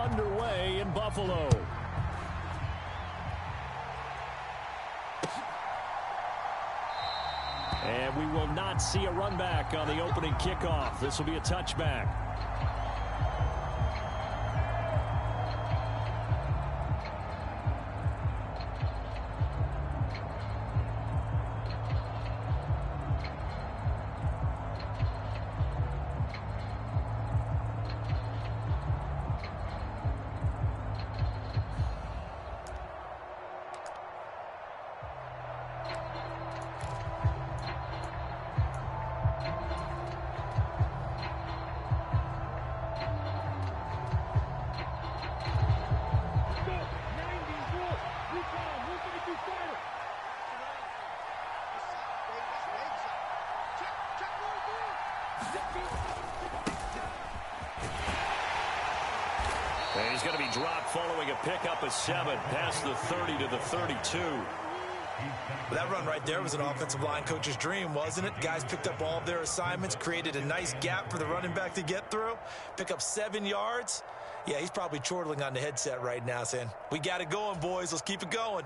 underway in Buffalo. And we will not see a run back on the opening kickoff. This will be a touchback. And he's going to be dropped following a pickup of 7 past the 30 to the 32. That run right there was an offensive line coach's dream, wasn't it? Guys picked up all of their assignments, created a nice gap for the running back to get through, pick up 7 yards. Yeah, he's probably chortling on the headset right now saying, we got it going, boys. Let's keep it going.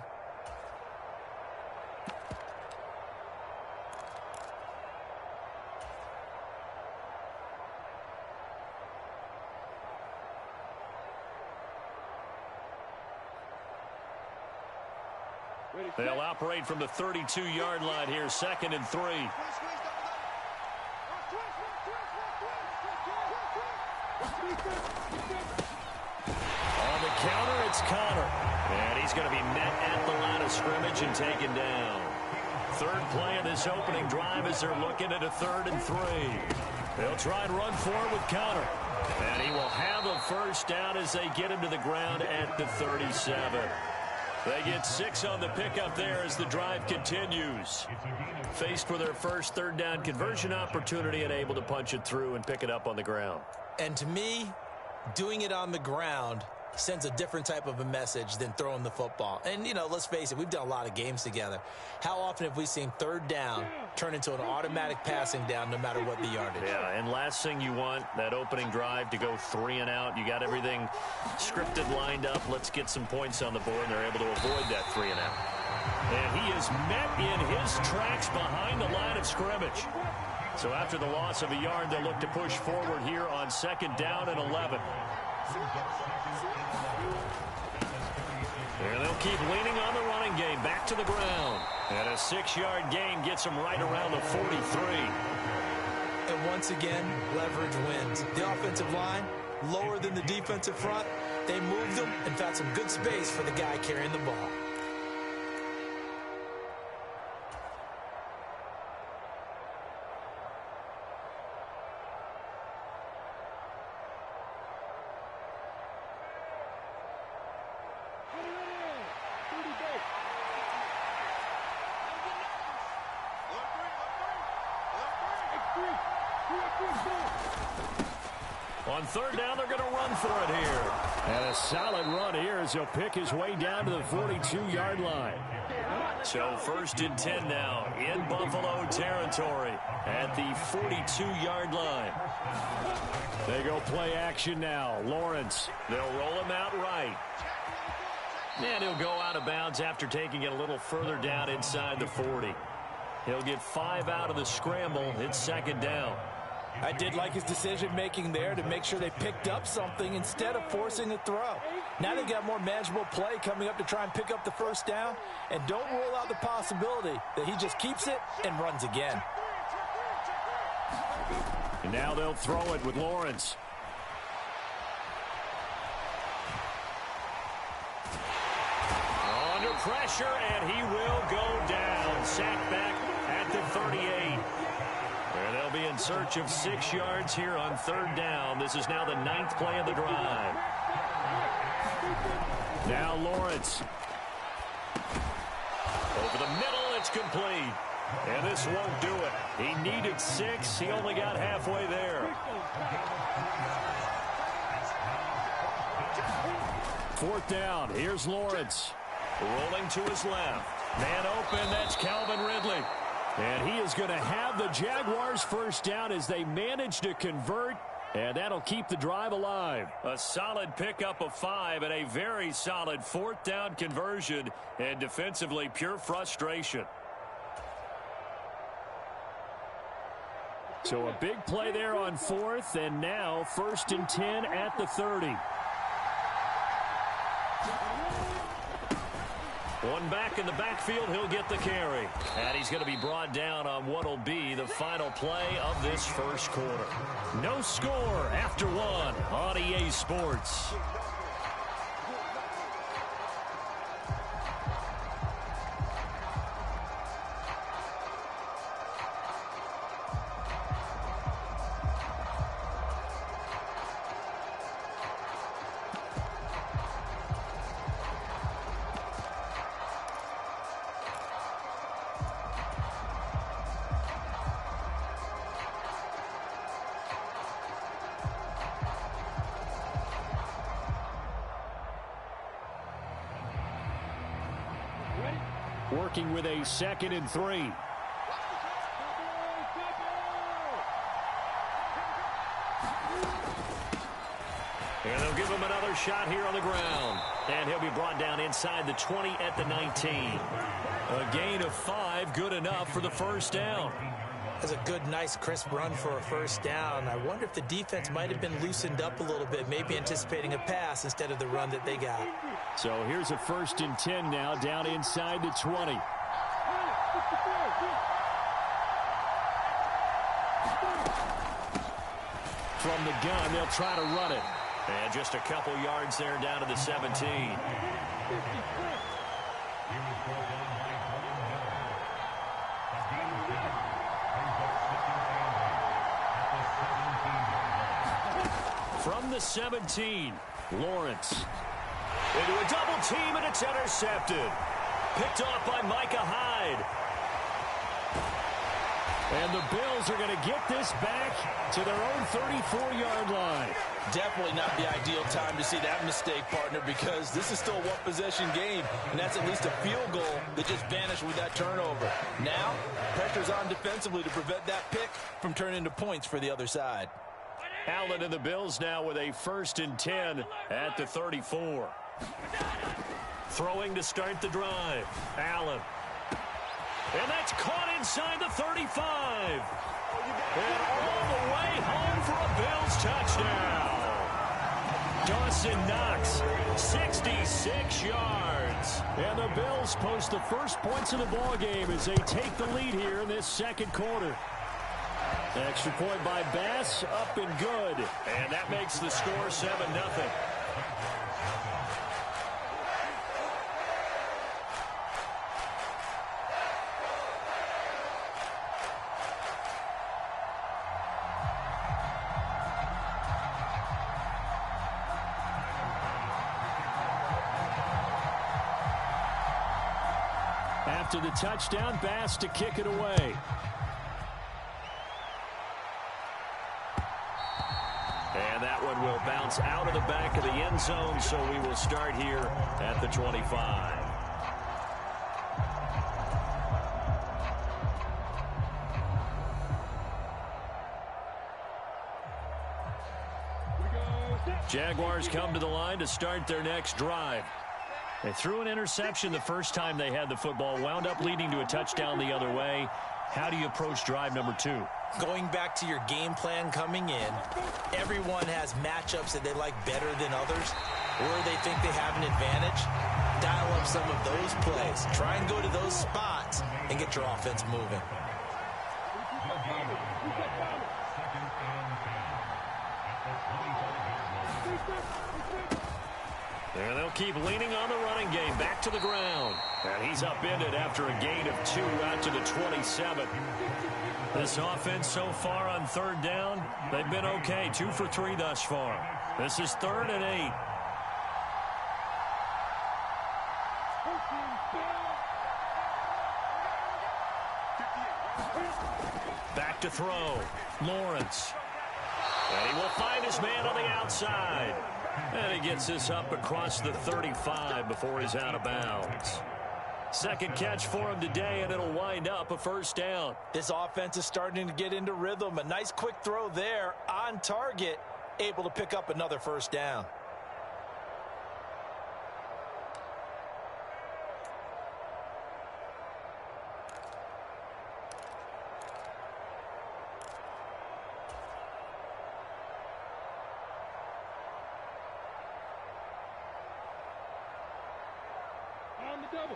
They'll operate from the 32-yard line here, 2nd and 3. On the counter, it's Connor. And he's going to be met at the line of scrimmage and taken down. Third play of this opening drive as they're looking at a 3rd and 3. They'll try and run forward with Connor. And he will have a first down as they get him to the ground at the 37. They get 6 on the pickup there as the drive continues. Faced with their first 3rd down conversion opportunity and able to punch it through and pick it up on the ground. And to me, doing it on the ground sends a different type of a message than throwing the football. And, you know, let's face it, we've done a lot of games together. How often have we seen 3rd down turn into an automatic passing down no matter what the yardage? Yeah, and last thing you want, that opening drive to go 3 and out. You got everything scripted, lined up. Let's get some points on the board, and they're able to avoid that 3 and out. And he is met in his tracks behind the line of scrimmage. So after the loss of a yard, they'll look to push forward here on 2nd down and 11. And they'll keep leaning on the running game, back to the ground. And a 6-yard gain gets them right around the 43. And once again, leverage wins. The offensive line, lower than the defensive front. They moved them and found some good space for the guy carrying the ball. On 3rd down, they're going to run for it here. And a solid run here as he'll pick his way down to the 42-yard line. So 1st and 10 now in Buffalo territory at the 42-yard line. They go play action now. Lawrence. They'll roll him out right. And he'll go out of bounds after taking it a little further down inside the 40. He'll get 5 out of the scramble. It's 2nd down. I did like his decision-making there to make sure they picked up something instead of forcing a throw. Now they've got more manageable play coming up to try and pick up the 1st down. And don't rule out the possibility that he just keeps it and runs again. And now they'll throw it with Lawrence. Under pressure, and he will go down. Sacked back at the 38. And they'll be in search of 6 yards here on 3rd down. This is now the 9th play of the drive. Now Lawrence. Over the middle, it's complete. And this won't do it. He needed 6. He only got halfway there. 4th down. Here's Lawrence. Rolling to his left. Man open, that's Calvin Ridley. And he is going to have the Jaguars' 1st down as they manage to convert And that'll keep the drive alive. A solid pickup of 5 and a very solid fourth down conversion. And defensively, pure frustration. So a big play there on 4th, and now 1st and 10 at the 30. One back in the backfield, he'll get the carry. And he's going to be brought down on what will be the final play of this first quarter. No score after 1 on EA Sports. Working with a 2nd and 3. And they'll give him another shot here on the ground. And he'll be brought down inside the 20 at the 19. A gain of 5, good enough for the first down. That's a good, nice, crisp run for a first down. I wonder if the defense might have been loosened up a little bit, maybe anticipating a pass instead of the run that they got. So here's a 1st and 10 now, down inside the 20. From the gun, they'll try to run it. And just a couple yards there down to the 17. From the 17, Lawrence. Into a double team, and it's intercepted. Picked off by Micah Hyde. And the Bills are going to get this back to their own 34-yard line. Definitely not the ideal time to see that mistake, partner, because this is still a one-possession game, and that's at least a field goal that just vanished with that turnover. Now, pressure's on defensively to prevent that pick from turning into points for the other side. Allen and the Bills now with a 1st and 10 at the 34. Throwing to start the drive. Allen. And that's caught inside the 35. And all the way home for a Bills touchdown. Dawson Knox, 66 yards. And the Bills post the first points of the ballgame as they take the lead here in this second quarter. Extra point by Bass, up and good. And that makes the score 7-0. After the touchdown, Bass to kick it away. And that one will bounce out of the back of the end zone, so we will start here at the 25. Jaguars come to the line to start their next drive. They threw an interception the first time they had the football, wound up leading to a touchdown the other way. How do you approach drive number 2? Going back to your game plan coming in, everyone has matchups that they like better than others, or they think they have an advantage. Dial up some of those plays. Try and go to those spots and get your offense moving. And they'll keep leaning on the running game. Back to the ground. And he's upended after a gain of 2 out to the 27. This offense so far on 3rd down, they've been okay. 2 for 3 thus far. This is 3rd and 8. Back to throw. Lawrence. And he will find his man on the outside. And he gets this up across the 35 before he's out of bounds. Second catch for him today, and it'll wind up a first down. This offense is starting to get into rhythm. A nice quick throw there on target, able to pick up another first down.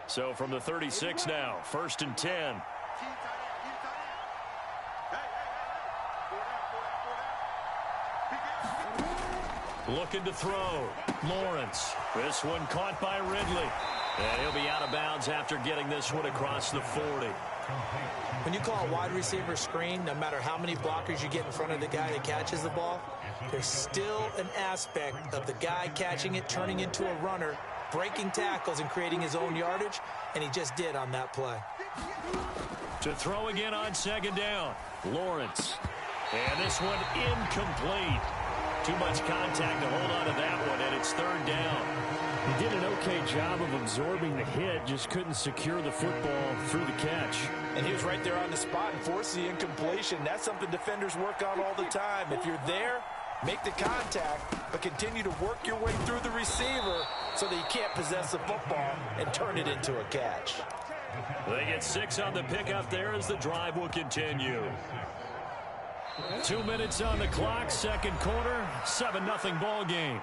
So from the 36 now, 1st and 10. Looking to throw. Lawrence. This one caught by Ridley. And he'll be out of bounds after getting this one across the 40. When you call a wide receiver screen, no matter how many blockers you get in front of the guy that catches the ball, there's still an aspect of the guy catching it, turning into a runner, breaking tackles and creating his own yardage, and he just did on that play. To throw again on 2nd down. Lawrence. And this one incomplete. Too much contact to hold on to that one, and it's 3rd down. He did an okay job of absorbing the hit, just couldn't secure the football through the catch. And he was right there on the spot and forced the incompletion. That's something defenders work on all the time. If you're there, make the contact, but continue to work your way through the receiver so that you can't possess the football and turn it into a catch. They get 6 on the pickup there as the drive will continue. 2 minutes on the clock, 2nd quarter, 7-0 ball game.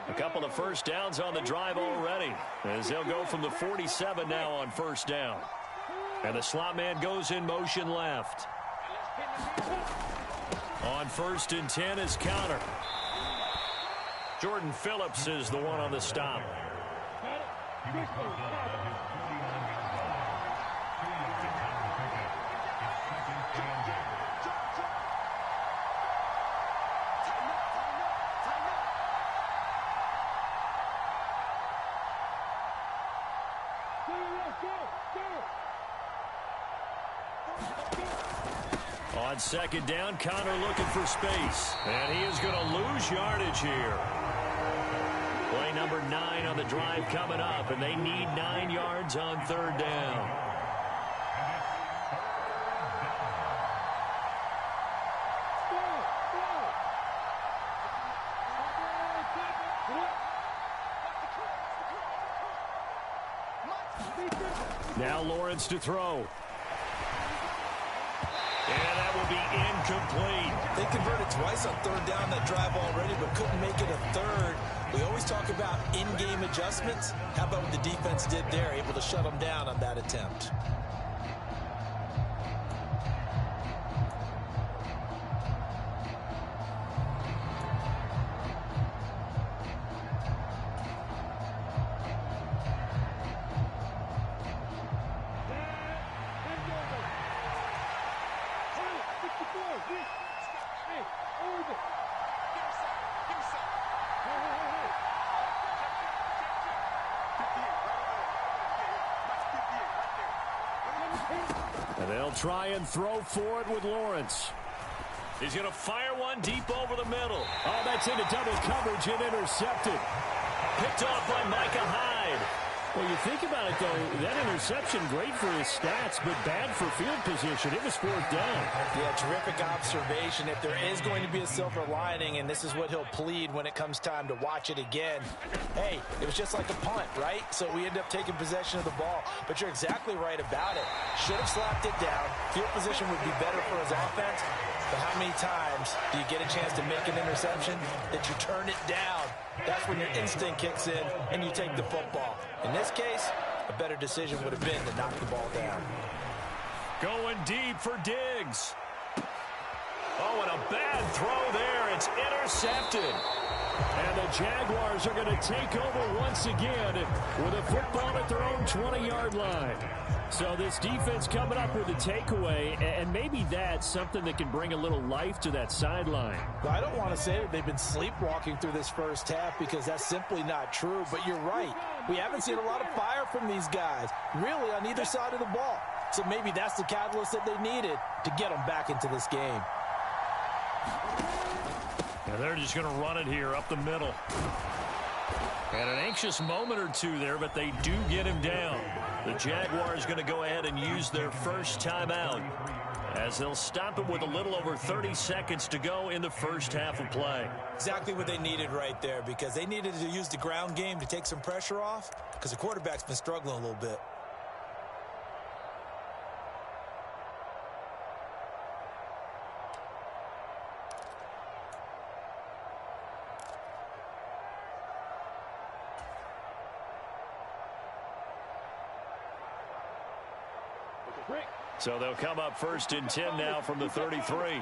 A couple of first downs on the drive already, as they'll go from the 47 now on 1st down. And the slot man goes in motion left. On 1st and 10 is counter. Jordan Phillips is the one on the stop. On 2nd down, Connor looking for space. And he is going to lose yardage here. Play number 9 on the drive coming up, and they need 9 yards on 3rd down. Now Lawrence to throw. And that will be incomplete. They converted twice on 3rd down that drive already, but couldn't make it a 3rd. We always talk about in-game adjustments. How about what the defense did there, able to shut them down on that attempt? And they'll try and throw for it with Lawrence. He's going to fire one deep over the middle. Oh, that's into double coverage and intercepted. Picked off by Micah Hyde. Well, you think about it, though, that interception, great for his stats, but bad for field position. It was 4th down. Yeah, terrific observation. If there is going to be a silver lining, and this is what he'll plead when it comes time to watch it again, hey, it was just like a punt, right? So we end up taking possession of the ball. But you're exactly right about it. Should have slapped it down. Field position would be better for his offense. But how many times do you get a chance to make an interception that you turn it down? That's when your instinct kicks in and you take the football. In this case, a better decision would have been to knock the ball down. Going deep for Diggs. Oh, and a bad throw there. It's intercepted. And the Jaguars are going to take over once again with a football at their own 20-yard line. So this defense coming up with a takeaway, and maybe that's something that can bring a little life to that sideline. Well, I don't want to say that they've been sleepwalking through this first half because that's simply not true, but you're right. We haven't seen a lot of fire from these guys, really on either side of the ball. So maybe that's the catalyst that they needed to get them back into this game. And they're just going to run it here up the middle. And an anxious moment or two there, but they do get him down. The Jaguars going to go ahead and use their first timeout as they'll stop it with a little over 30 seconds to go in the first half of play. Exactly what they needed right there, because they needed to use the ground game to take some pressure off because the quarterback's been struggling a little bit. So they'll come up first and 10 now from the 33.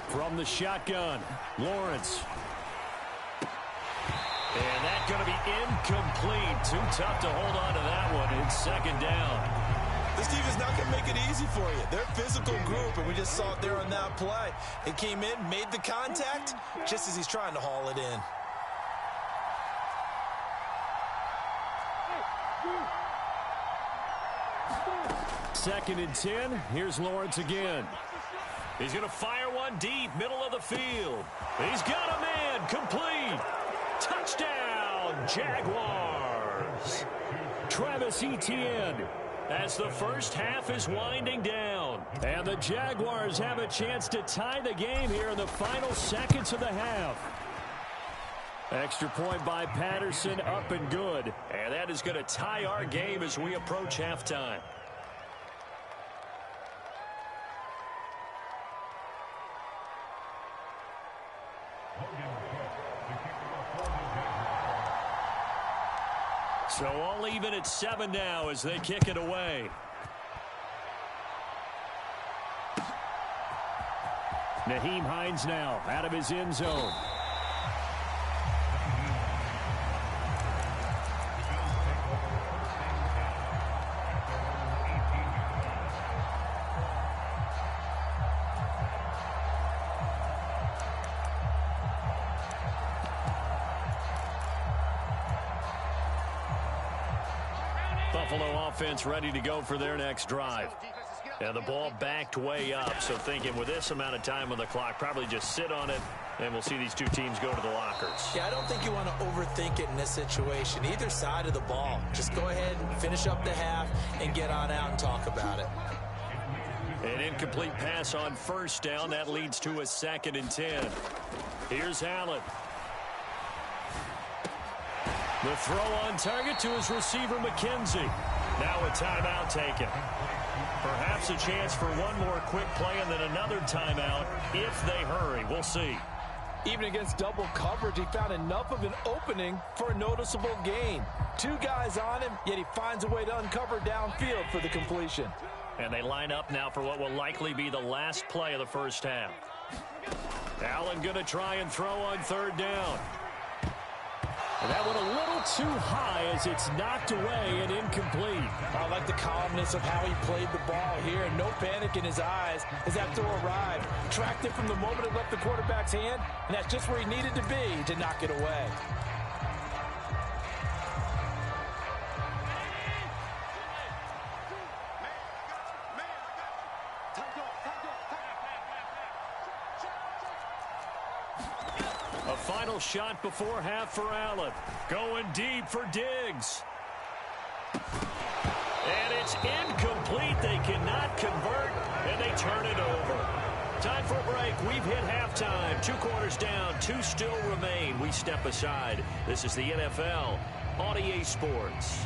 From the shotgun, Lawrence. And that's going to be incomplete. Too tough to hold on to that one. It's second down. This team is not going to make it easy for you. They're a physical group, and we just saw it there on that play. They came in, made the contact, just as he's trying to haul it in. Second and 10. Here's Lawrence again. He's going to fire one deep, middle of the field. He's got a man, complete. Touchdown, Jaguars. Travis Etienne, as the first half is winding down. and the Jaguars have a chance to tie the game here in the final seconds of the half. Extra point by Patterson, up and good. And that is going to tie our game as we approach halftime. So all even at 7 now as they kick it away. Nyheim Hines now out of his end zone. Buffalo offense ready to go for their next drive. And the ball backed way up, so thinking with this amount of time on the clock, probably just sit on it, and we'll see these two teams go to the lockers. Yeah, I don't think you want to overthink it in this situation. Either side of the ball. Just go ahead and finish up the half and get on out and talk about it. An incomplete pass on first down. That leads to a 2nd and 10. Here's Allen. The throw on target to his receiver, McKenzie. Now a timeout taken. Perhaps a chance for one more quick play and then another timeout if they hurry. We'll see. Even against double coverage, he found enough of an opening for a noticeable gain. 2 guys on him, yet he finds a way to uncover downfield for the completion. And they line up now for what will likely be the last play of the first half. Allen going to try and throw on 3rd down. And that went a little too high as it's knocked away and incomplete. I like the calmness of how he played the ball here. No panic in his eyes as that throw arrived. Tracked it from the moment it left the quarterback's hand, and that's just where he needed to be to knock it away. Final shot before half for Allen. Going deep for Diggs. And it's incomplete. They cannot convert, and they turn it over. Time for a break. We've hit halftime. 2 quarters down. 2 still remain. We step aside. This is the NFL on EA Sports.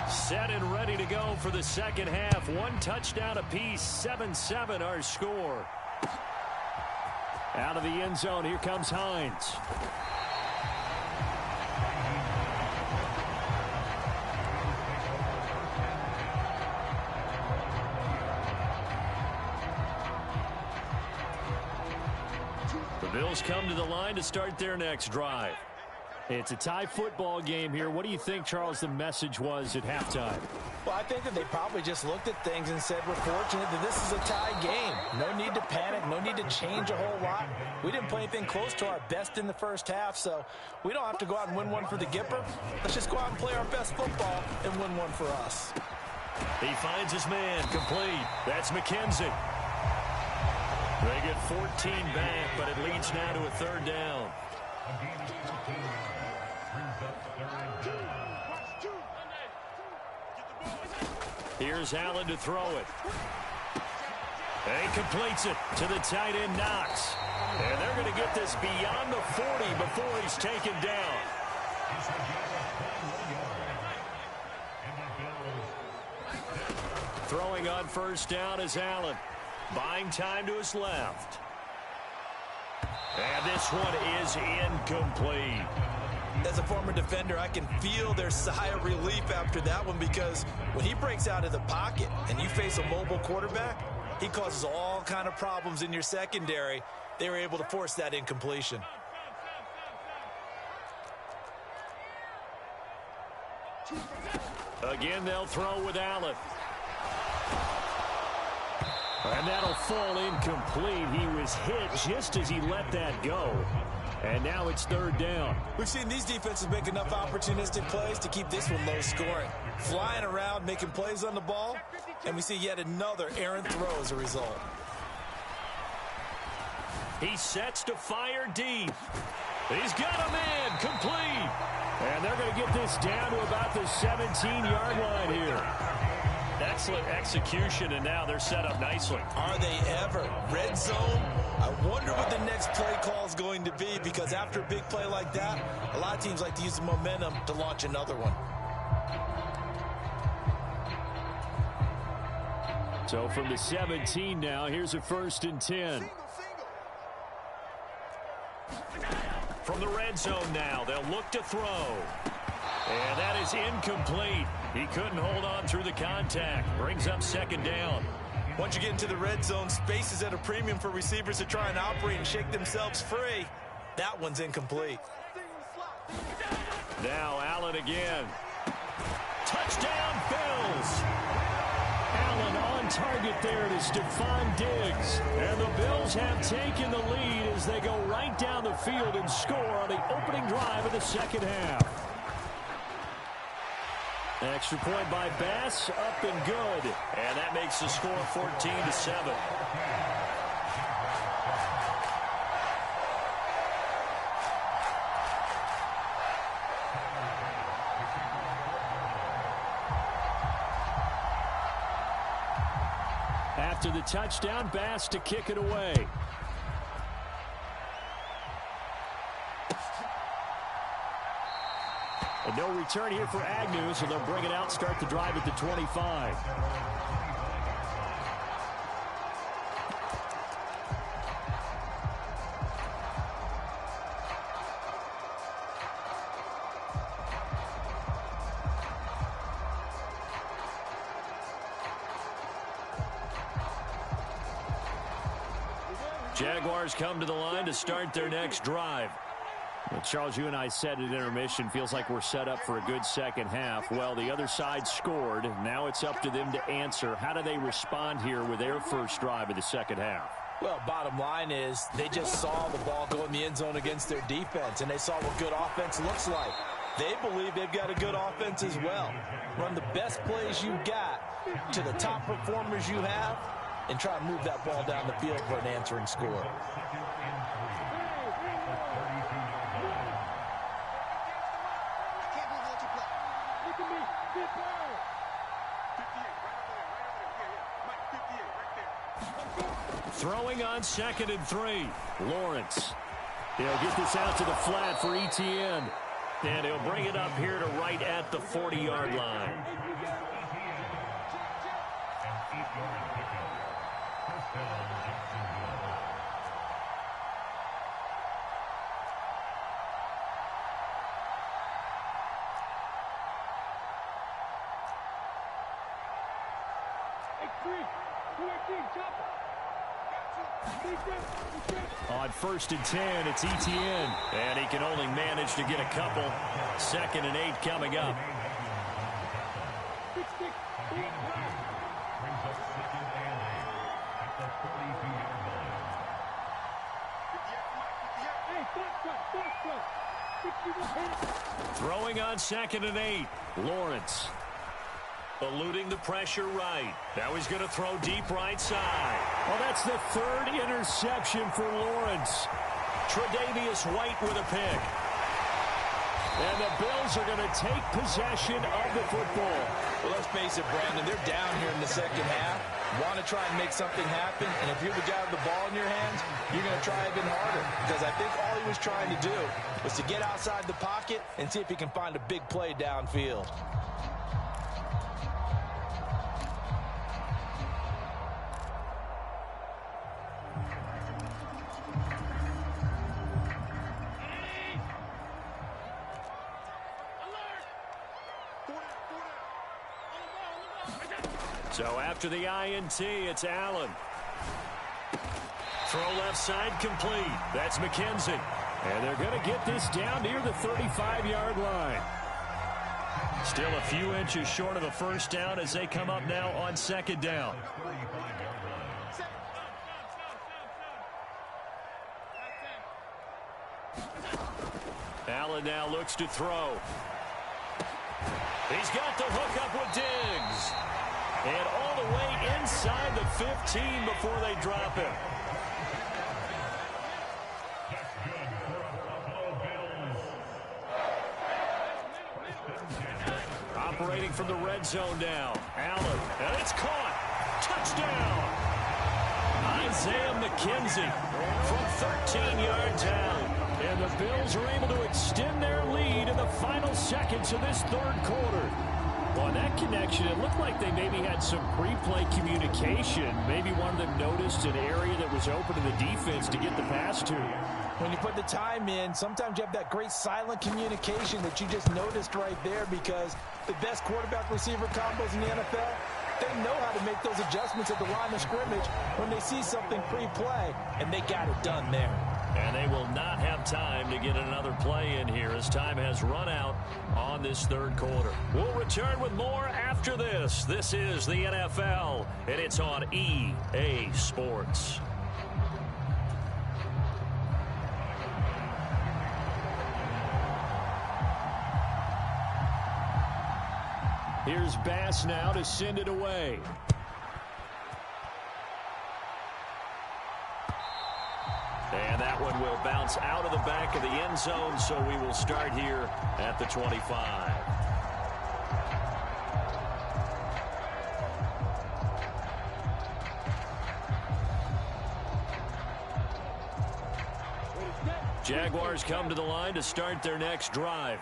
Set and ready to go for the second half. 1 touchdown apiece. 7-7 our score. Out of the end zone, here comes Hines. Bills come to the line to start their next drive. It's a tie football game here. What do you think, Charles, the message was at halftime? Well, I think that they probably just looked at things and said, we're fortunate that this is a tie game. No need to panic. No need to change a whole lot. We didn't play anything close to our best in the first half, so we don't have to go out and win one for the Gipper. Let's just go out and play our best football and win one for us. He finds his man complete. That's McKenzie. They get 14 back, but it leads now to a third down. Here's Allen to throw it. And he completes it to the tight end, Knox. And they're going to get this beyond the 40 before he's taken down. Throwing on first down is Allen. Buying time to his left. And this one is incomplete. As a former defender, I can feel their sigh of relief after that one, because when he breaks out of the pocket and you face a mobile quarterback, he causes all kind of problems in your secondary. They were able to force that incompletion. Again, they'll throw with Allen. And that'll fall incomplete. He was hit just as he let that go. And now it's third down. We've seen these defenses make enough opportunistic plays to keep this one low scoring. Flying around, making plays on the ball, and we see yet another errant throw as a result. He sets to fire deep. He's got a man complete. And they're going to get this down to about the 17-yard line here. Excellent execution, and now they're set up nicely. Are they ever? Red zone? I wonder what the next play call is going to be, because after a big play like that, a lot of teams like to use the momentum to launch another one. So from the 17 now, here's a 1st and 10. From the red zone now, they'll look to throw. And that is incomplete. He couldn't hold on through the contact. Brings up second down. Once you get into the red zone, space is at a premium for receivers to try and operate and shake themselves free. That one's incomplete. Now Allen again. Touchdown, Bills. Allen on target there to Stephon Diggs. And the Bills have taken the lead as they go right down the field and score on the opening drive of the second half. Extra point by Bass, up and good. And that makes the score 14-7. After the touchdown, Bass to kick it away. And no return here for Agnew, so they'll bring it out, start the drive at the 25. Jaguars come to the line to start their next drive. Well, Charles, you and I said at intermission, feels like we're set up for a good second half. Well, the other side scored. Now it's up to them to answer. How do they respond here with their first drive of the second half? Well, bottom line is they just saw the ball go in the end zone against their defense, and they saw what good offense looks like. They believe they've got a good offense as well. Run the best plays you got to the top performers you have, and try to move that ball down the field for an answering score. Throwing on 2nd and 3. Lawrence. He'll get this out to the flat for Etienne. And he'll bring it up here to right at the 40-yard line. On 1st and 10, it's Etienne. And he can only manage to get a couple. 2nd and 8 coming up. Throwing on 2nd and 8. Lawrence. Eluding the pressure right. Now he's going to throw deep right side. Well, that's the 3rd interception for Lawrence. Tre'Davious White with a pick. And the Bills are going to take possession of the football. Well, let's face it, Brandon, they're down here in the second half. Want to try and make something happen, and if you're the guy with the ball in your hands, you're going to try even harder. Because I think all he was trying to do was to get outside the pocket and see if he can find a big play downfield. So after the INT, it's Allen. Throw left side complete. That's McKenzie. And they're going to get this down near the 35-yard line. Still a few inches short of a first down as they come up now on 2nd down. Allen now looks to throw. He's got the hook up with Diggs. And all the way inside the 15 before they drop him. Operating from the red zone now. Allen, and it's caught. Touchdown. Isaiah McKenzie from 13 yards out. And the Bills are able to extend their lead in the final seconds of this 3rd quarter. On that connection, it looked like they maybe had some pre-play communication. Maybe one of them noticed an area that was open to the defense to get the pass to. When you put the time in, sometimes you have that great silent communication that you just noticed right there, because the best quarterback-receiver combos in the NFL, they know how to make those adjustments at the line of scrimmage when they see something pre-play, and they got it done there. And they will not have time to get another play in here as time has run out on this 3rd quarter. We'll return with more after this. This is the NFL, and it's on EA Sports. Here's Bass now to send it away. And that one will bounce out of the back of the end zone, so we will start here at the 25. Jaguars come to the line to start their next drive.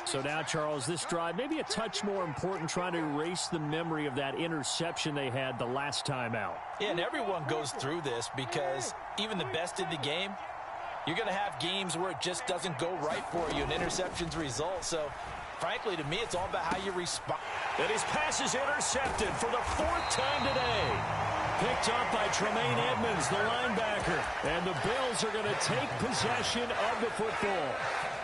So now, Charles, this drive maybe a touch more important, trying to erase the memory of that interception they had the last time out. Yeah, and everyone goes through this, because even the best in the game, you're going to have games where it just doesn't go right for you, and interceptions result. So, frankly, to me, it's all about how you respond. And his pass is intercepted for the 4th time today. Picked up by Tremaine Edmonds, the linebacker. And the Bills are going to take possession of the football.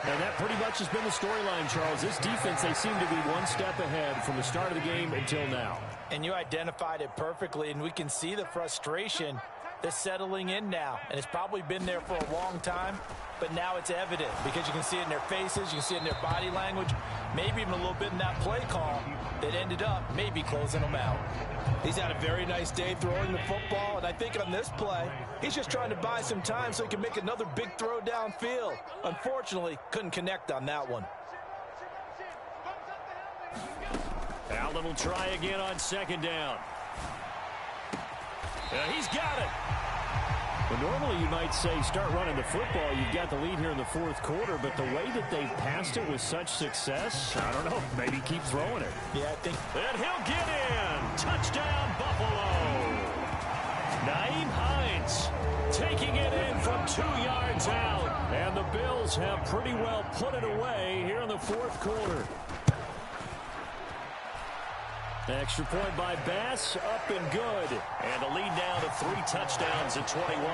And that pretty much has been the storyline, Charles. This defense, they seem to be one step ahead from the start of the game until now. And you identified it perfectly, and we can see the frustration that's settling in now. And it's probably been there for a long time, but now it's evident because you can see it in their faces, you can see it in their body language, maybe even a little bit in that play call that ended up maybe closing them out. He's had a very nice day throwing the football, and I think on this play, he's just trying to buy some time so he can make another big throw downfield. Unfortunately, couldn't connect on that one. Allen will try again on 2nd down. He's got it. Well, normally you might say start running the football. You've got the lead here in the 4th quarter, but the way that they've passed it with such success, I don't know, maybe keep throwing it. Yeah, I think. And he'll get in. Touchdown, Buffalo. Nyheim Hines taking it in from 2 yards out. And the Bills have pretty well put it away here in the 4th quarter. Extra point by Bass, up and good. And a lead now to 3 touchdowns at 21.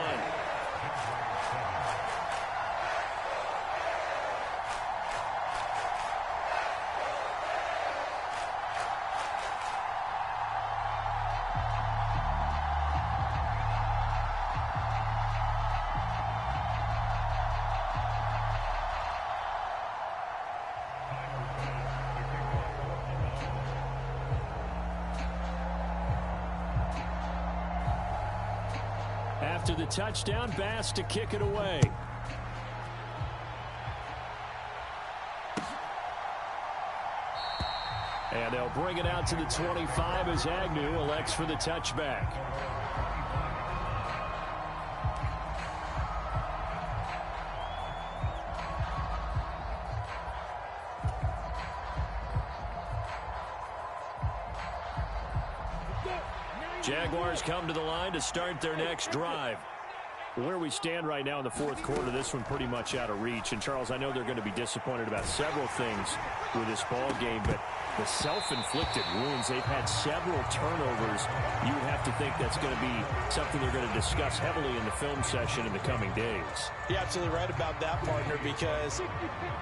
After the touchdown, Bass to kick it away. And they'll bring it out to the 25 as Agnew elects for the touchback. Jaguars come to the line to start their next drive. Where we stand right now in the fourth quarter, this one pretty much out of reach. And, Charles, I know they're going to be disappointed about several things with this ball game, but the self-inflicted wounds, they've had several turnovers. You would have to think that's going to be something they're going to discuss heavily in the film session in the coming days. You're absolutely right about that, partner, because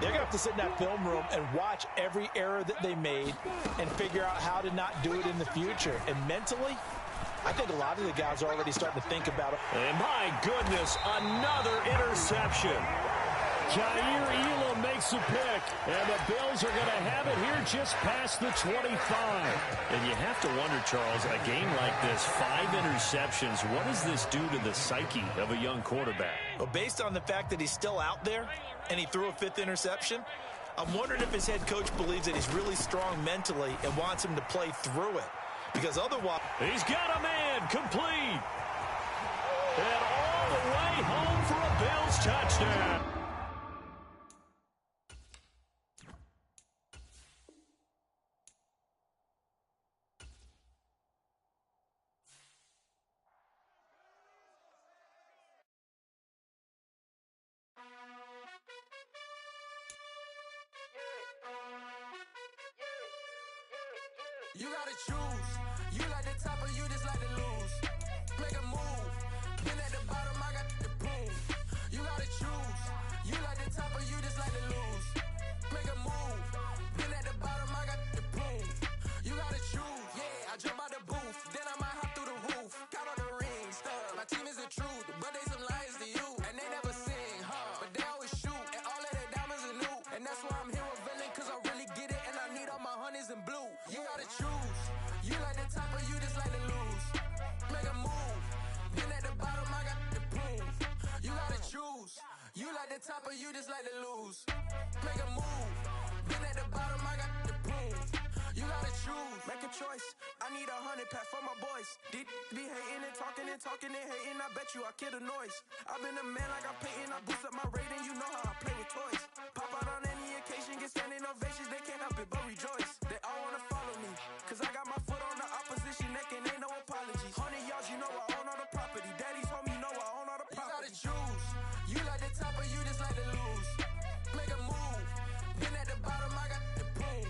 they're going to have to sit in that film room and watch every error that they made and figure out how to not do it in the future. And mentally, I think a lot of the guys are already starting to think about it. And my goodness, another interception. Jair Elam makes a pick, and the Bills are going to have it here just past the 25. And you have to wonder, Charles, a game like this, 5 interceptions, what does this do to the psyche of a young quarterback? Well, based on the fact that he's still out there and he threw a 5th interception, I'm wondering if his head coach believes that he's really strong mentally and wants him to play through it. Because otherwise, he's got a man complete. And all the way home for a Bills touchdown. You gotta choose. You like the top or you just like to lose. Make a move. Been at the bottom, I got the boom. You gotta choose. You like the top or you just like to lose. Make a move. Been at the bottom, I got the boom. You gotta choose. Yeah, I jump out the booth. Then I might hop through the roof. Count on the rings. My team is the truth, but they some liars to you. And they never sing, but they always shoot. And all of their diamonds are new. And that's why I'm here with Villain, cause I really get it. And I need all my honeys in blue. You gotta choose. You like the top or you just like to lose. Make a move. Been at the bottom, I got the boom. You gotta choose. You like the top or you just like to lose. Make a move. Been at the bottom, I got the boom. You gotta choose. Make a choice. I need 100 pack for my boys. Deep be hating and talking and hating. I bet you I kill the noise. I've been a man like I'm painting. I boost up my rating. You know how I play with toys. Pop out on any occasion, get standing ovations. They can't help it but rejoice. They all wanna follow me, cause I got my foot on the opposition neck and ain't no apologies. 100 yards, you know I own all the property. Daddy's home, you know I own all the property. You gotta choose. You like the top or you just like to lose. Make a move. Been at the bottom, I got the boom.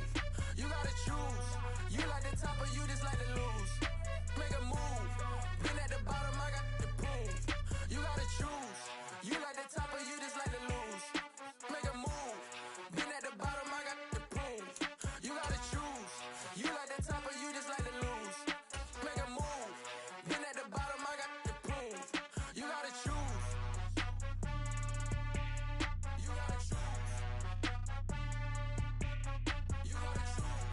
You gotta choose. You like the top or you just like to lose. Make a move. Been at the bottom, I got the boom. You gotta choose. You like the top or you just like to lose. Make a move. Been at the bottom, I got the boom. You gotta choose. You like the top or you just like to lose. Make a move. Been at the bottom, I got the boom. You gotta choose. You gotta choose. You gotta choose.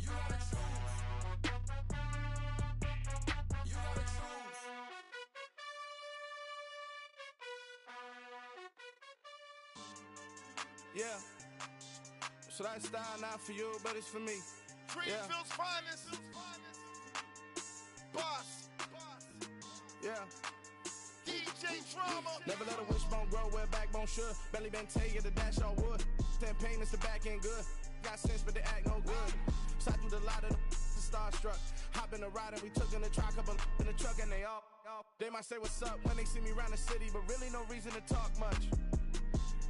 You gotta choose. You gotta choose. Yeah. So that style not for you, but it's for me. Greenfield's finest. Boss. Yeah. DJ Drama. Never let a wishbone grow where backbone should. Belly been taking the dash on wood. Ten payments, the back end good. Got sense, but they act no good. Side through the lot of the starstruck. Hop in the ride and we took in the truck, couple in the truck and they all. They might say what's up when they see me around the city, but really no reason to talk much.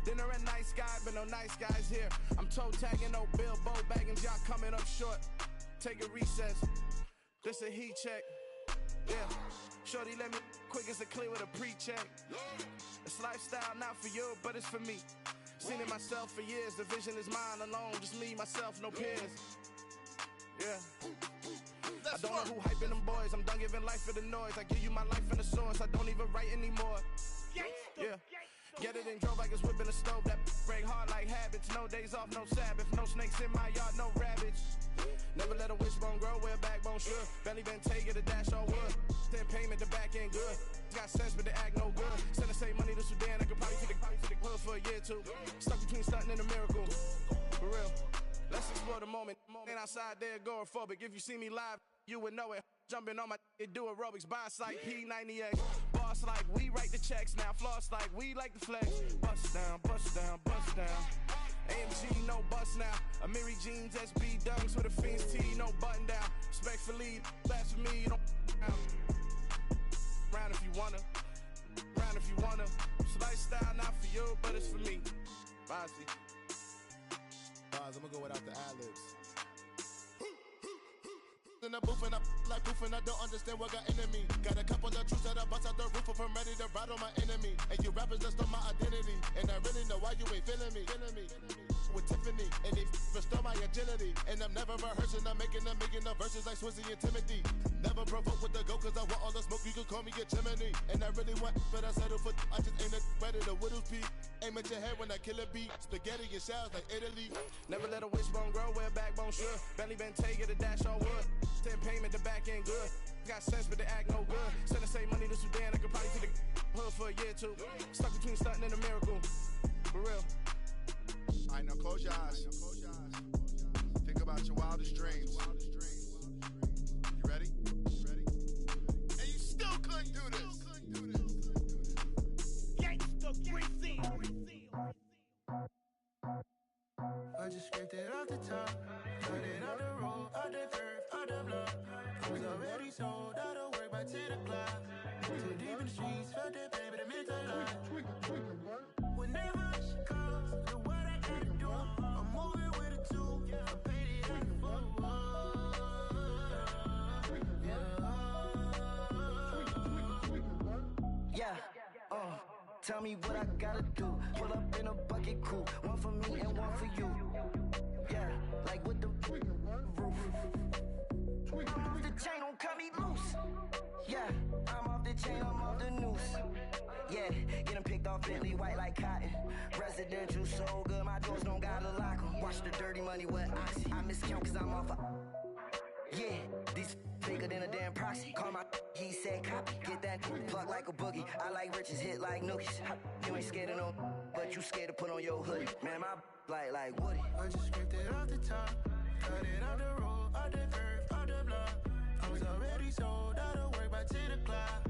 Dinner at Night Sky, but no nice guys here. I'm toe tagging, no Bilbo baggins, y'all coming up short. Take a recess. This a heat check. Yeah. Shorty let me quick as a clear with a pre-check. It's lifestyle not for you, but it's for me. Seen it myself for years. The vision is mine alone. Just me, myself, no peers. Yeah. I don't know who hyping them boys. I'm done giving life for the noise. I give you my life in the source. I don't even write anymore. Yeah. Get it and drove like it's whipping a stove. That break hard like habits. No days off, no Sabbath. No snakes in my yard, no rabbits. Never let a wishbone grow where a backbone should. Belly been taking a dash all wood. Then payment, the back end good. Got sense, but the act no good. Send the same money to Sudan. I could probably take the hood for a year or two. Stuck between stunting and a miracle. For real. Let's explore the moment. Ain't outside there agoraphobic. If you see me live, you would know it. Jumping on my do aerobics. Boss like P90X. Boss like we write the checks now. Floss like we like the flex. Bust down, bust down, bust down. AMG, no bust now. Amiri jeans, SB dunks with a Fiends tee, no button down. Respectfully, that's for me, you don't round if you wanna. Round if you wanna. It's lifestyle, not for you, but it's for me. Bozzy. Boz, I'm gonna go without the ad-libs. In the booth and I like proof and I don't understand what got into me. Got a couple of truths that I bust out the roof if I'm ready to ride on my enemy. And you rappers that stole my identity. And I really know why you ain't feeling me. With Tiffany, and they restore my agility. And I'm never rehearsing, I'm making no verses like Swizzy and Timothy. Never provoke with the go, cause I want all the smoke, you can call me a chimney. And I really want, but I settle for, I just ain't ready to Whittles Peak. Aim at your head when I kill a beat. Spaghetti and shells like Italy. Never let a wishbone grow where a backbone should. Belly been taking a dash all wood. Then payment, the back end good. Got sense, but the act no good. Send the same money to Sudan, I could probably take the hood for a year or two. Stuck between stunting and a miracle. For real. Alright, now close your eyes. Think about your wildest dreams. You ready? And you still couldn't do this. Gangsta Greasy. I just scraped it off the top, cut it out the road, out the curve, out the block. I was already sold, out of work by 10 o'clock. Too deep in the streets, felt that baby, the mental lie. Whenever she calls, the what I gotta do, I'm moving with a two. I paid it out the full. Yeah. Tell me what I gotta do. Pull up in a bucket coupe, one for me and one for you. Yeah, like with the roof. I'm off the chain, don't cut me loose. Yeah, I'm off the chain, I'm off the noose. Yeah, get them picked off Bentley, white like cotton. Residential, so good, my doors don't gotta lock them. Watch the dirty money with oxy. I miscount cause I'm off a... Yeah, these bigger than a damn proxy. Call my he said copy. Get that plug like a boogie. I like riches, hit like nookies. You ain't scared of no, but you scared to put on your hoodie. Man, my like Woody. I just scraped it off the top, cut it out the road, out the curve, out the block. I was already sold, out of work by 10 o'clock.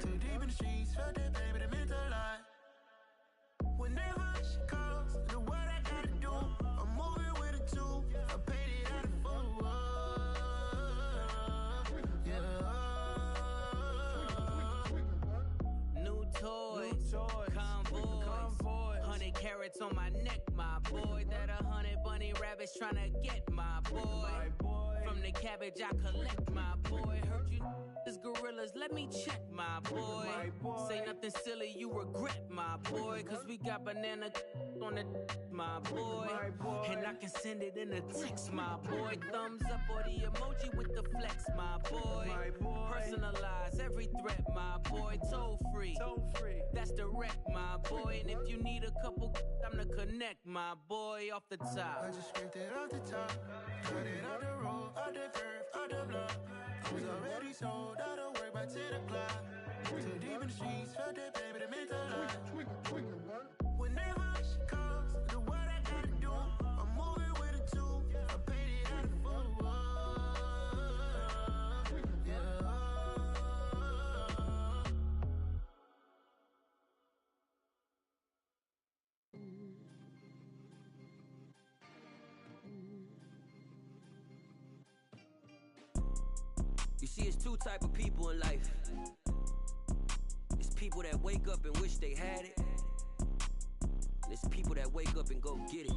Too deep in the streets, felt that baby, the mental lie. Whenever she calls, the what I gotta do, I'm moving with a two. I paid it out of full. New toy, convoy, 100 carats on my neck, my boy. That 100 bunny rabbits tryna get my boy. From the cabbage I collect, my boy. Heard you is gorillas, let me check, my boy. Say nothing silly, you regret, my boy. Cause we got banana on the my boy. And I can send it in a text, my boy. Thumbs up or the emoji with the flex, my boy. Personalize every threat, my boy. Toll free, that's direct, my boy. And if you need a couple, I'm to connect, my boy, off the top. I just scraped it off the top, cut it out the road, out the curve, out the block. I was already sold, out of work by 10 o'clock. Too deep in the streets, felt that baby, the mental lie. Whenever she calls, the what I gotta do, I'm moving with a two. I paid it out of full. You see, it's two type of people in life. It's people that wake up and wish they had it. There's people that wake up and go get it.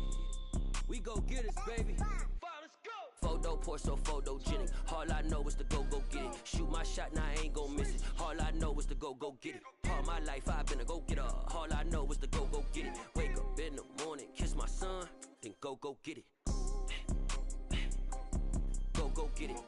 We go get it, baby. Let's go. Photo pour so photogenic. All I know is to go get it. Shoot my shot, now I ain't gon' miss it. All I know is to go get it. All my life I've been a go-getter. All I know is to go get it. Wake up in the morning, kiss my son, then go get it. Go get it.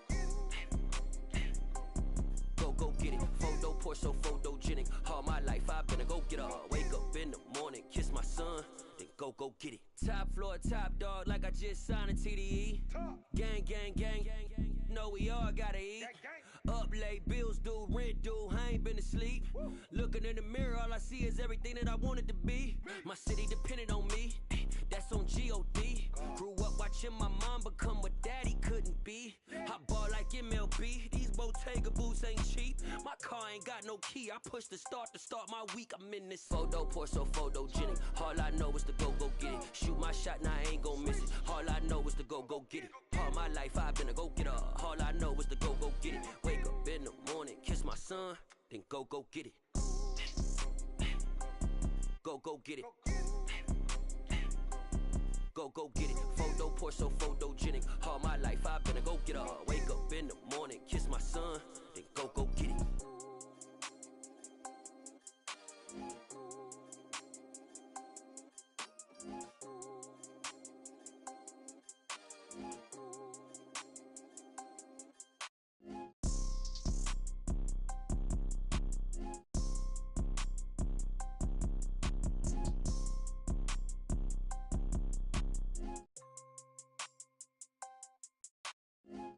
Go get it. Photo pour so photogenic. All my life I've been a go-getter. Wake up in the morning, kiss my son, then go get it. Top floor, top dog, like I just signed a TDE. Gang, gang, gang, gang, gang. Know we all gotta eat. Up late, bills due, rent due, I ain't been asleep. Looking in the mirror, all I see is everything that I wanted to be. My city depended on me, that's on G.O.D. Grew up watching my mom become what daddy couldn't be. I ball like MLB, these Bottega boots ain't cheap. My car ain't got no key, I push the start to start my week. I'm in this photo pour so photogenic. All I know is to go get it. Shoot my shot, now I ain't gon' miss it. All I know is to go get it. All my life I've been a go-getter. All I know is to go get it. Wake up in the morning, kiss my son, then go get it. Go get it. Go get it. Photo pour so photogenic. All my life I've been a go-getter. Wake up in the morning, kiss my son, then go get it.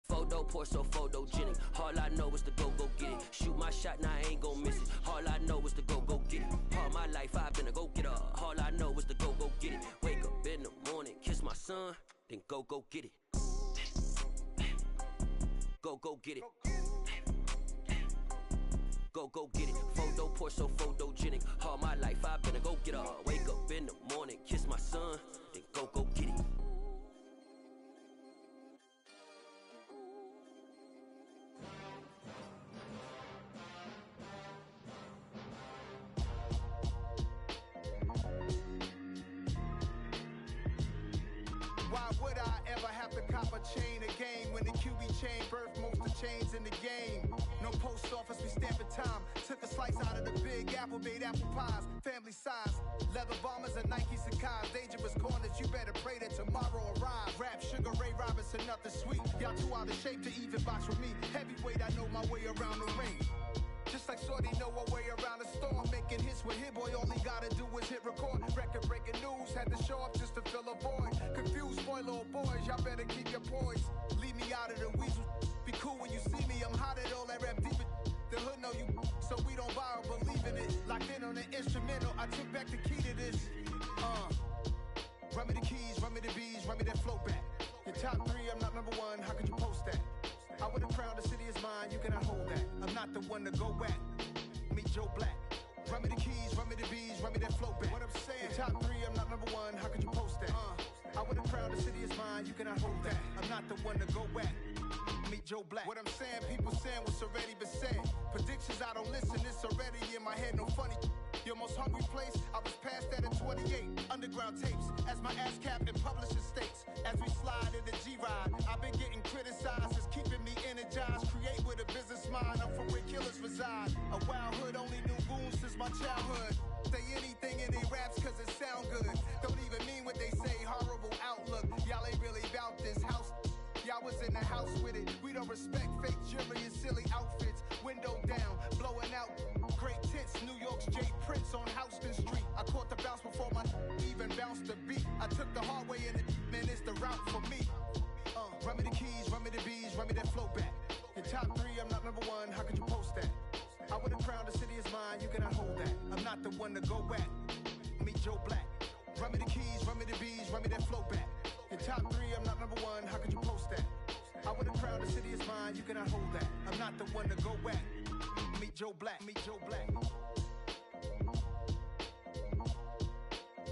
Photo pour so photogenic. All I know is to go get it. Shoot my shot, now I ain't gon' miss it. All I know is to go get it. All my life I've been a go-getter. All I know is to go get it. Wake up in the morning, kiss my son, then go get it. Go get it. Go get it. Photo pour so photogenic. All my life I've been a go-getter. Wake up in the morning, kiss my son, then go get it. Why would I ever have to cop a chain a game when the QB chain birthed most of chains in the game? No post office, we stamping time. Took a slice out of the big apple, made apple pies, family size. Leather bombers and Nike Sacai's. Dangerous corners, you better pray that tomorrow arrives. Rap, Sugar Ray Robinson, nothing sweet. Y'all too out of shape to even box with me. Heavyweight, I know my way around the ring. Just like Shorty know her way around the storm. Making hits with Hit Boy, all he gotta do is hit record. Record breaking news, had to show up just to fill a void. Confused boy, little boys, y'all better keep your poise. Leave me out of the weasel. Be cool when you see me, I'm hot at all that rap deep. The hood know you, so we don't borrow, believe in it. Locked in on the instrumental, I took back the key to this. Run me the keys, run me the bees, run me that flow back. Your top three, I'm not number one, how could you post that? I would have crowned the city is mine, you cannot hold that. I'm not the one to go at. Meet Joe Black. Run me the keys, run me the bees, run me that flow back. What I'm saying, your top three, I'm not number one, how could you post that? I would have crowned the city is mine, you cannot hold that. I'm not the one to go at. Meet Joe Black. What I'm saying, people saying what's already been said. Predictions, I don't listen, it's already in my head, no funny. Your most hungry place, I was past that at 28. Underground tapes, as my ass cap in publishing states. As we slide in the G-Ride, I've been getting criticized, it's keeping me energized. Create with a business mind, I'm from where killers reside. A wild hood, only knew goons since my childhood. Say anything in they raps cause it sound good. Don't even mean what they say, horrible outlook. Y'all ain't really about this house. Y'all was in the house with it. We don't respect fake jewelry and silly outfits. Window down, blowing out great tits. New York's J. Prince on Houston Street. I caught the bounce before my even bounced the beat. I took the hard way and it, man, it's the route for me. Run me the keys, run me the bees, run me that flow back. Your top three, I'm not number one, how could you post that? I would have crowned the city is mine, you cannot hold that. I'm not the one to go at. Meet Joe Black. Run me the keys, run me the bees, run me that flow back. Your top three, I'm not number one, how could you post that? I would have crowned the city is mine, you cannot hold that. I'm not the one to go at. Meet Joe Black, meet Joe Black.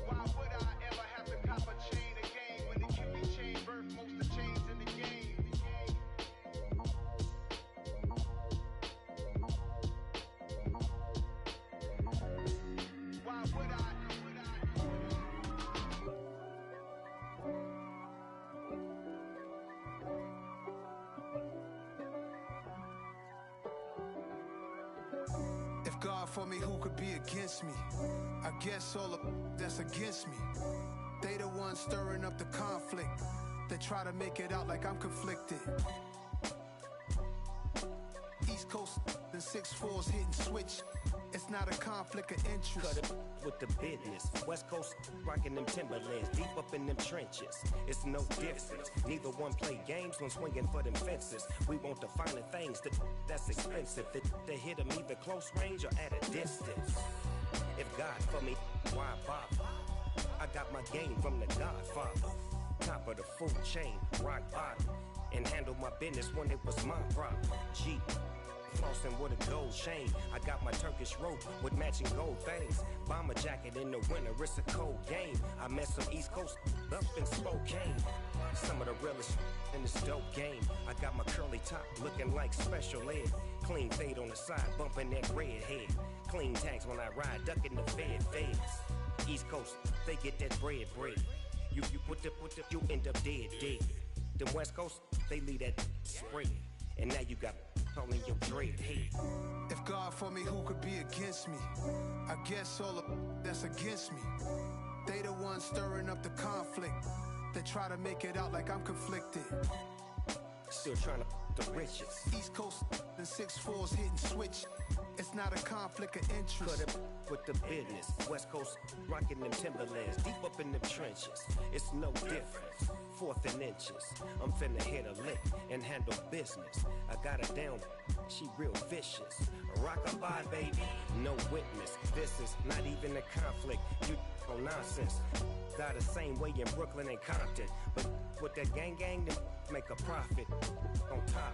Why would I ever have to cop a chain a game when the QB chain birthed most of the chains in the game? Why would I? for me, who could be against me? I guess all of that's against me. They the ones stirring up the conflict. They try to make it out like I'm conflicted. East Coast and 6'4's hitting switch. It's not a conflict of interest. Cut it with the business. West Coast rocking them Timberlands, deep up in them trenches. It's no difference. Neither one play games when swinging for them fences. We want the finer things that's expensive. They hit them either close range or at a distance. If God for me, why bother? I got my game from the Godfather. Top of the food chain, rock bottom. And handle my business when it was my problem. G. Flossing with a gold chain. I got my Turkish rope with matching gold things. Bomber jacket in the winter, it's a cold game. I met some East Coast up in Spokane. Some of the realest in this dope game. I got my curly top looking like special ed. Clean fade on the side, bumping that red head. Clean tags when I ride, ducking the feds. East Coast, they get that bread. You put the, you end up dead. Them West Coast, they leave that spread. And now you got all in your dread head. If God for me, who could be against me? I guess all of that's against me. They the ones stirring up the conflict. They try to make it out like I'm conflicted. Still trying to the riches. East Coast and 6'4's hitting switch. It's not a conflict of interest. Cut it with the business. West Coast rocking them Timberlands, deep up in them trenches. It's no difference. 4th and inches. I'm finna hit a lick and handle business. I got her down, she real vicious. Rockabye, baby, no witness. This is not even a conflict. You on nonsense. Got the same way in Brooklyn and Compton. But with that gang, then make a profit. On top,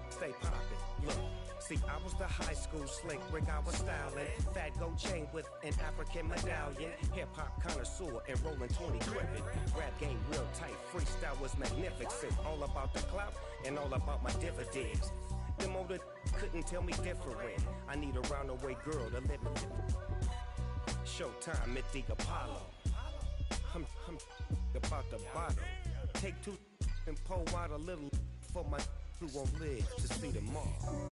stay poppin'. Look. See, I was the high school slick Rick, I was styling. Fat gold chain with an African medallion. Hip-hop connoisseur and rolling 20 gripping. Rap game real tight, freestyle was magnificent. All about the clout and all about my dividends. Them older couldn't tell me different. I need a roundaway girl to live in. Showtime at the Apollo. I'm about the bottle. Take 2 and pour out a little for my who won't live to see tomorrow.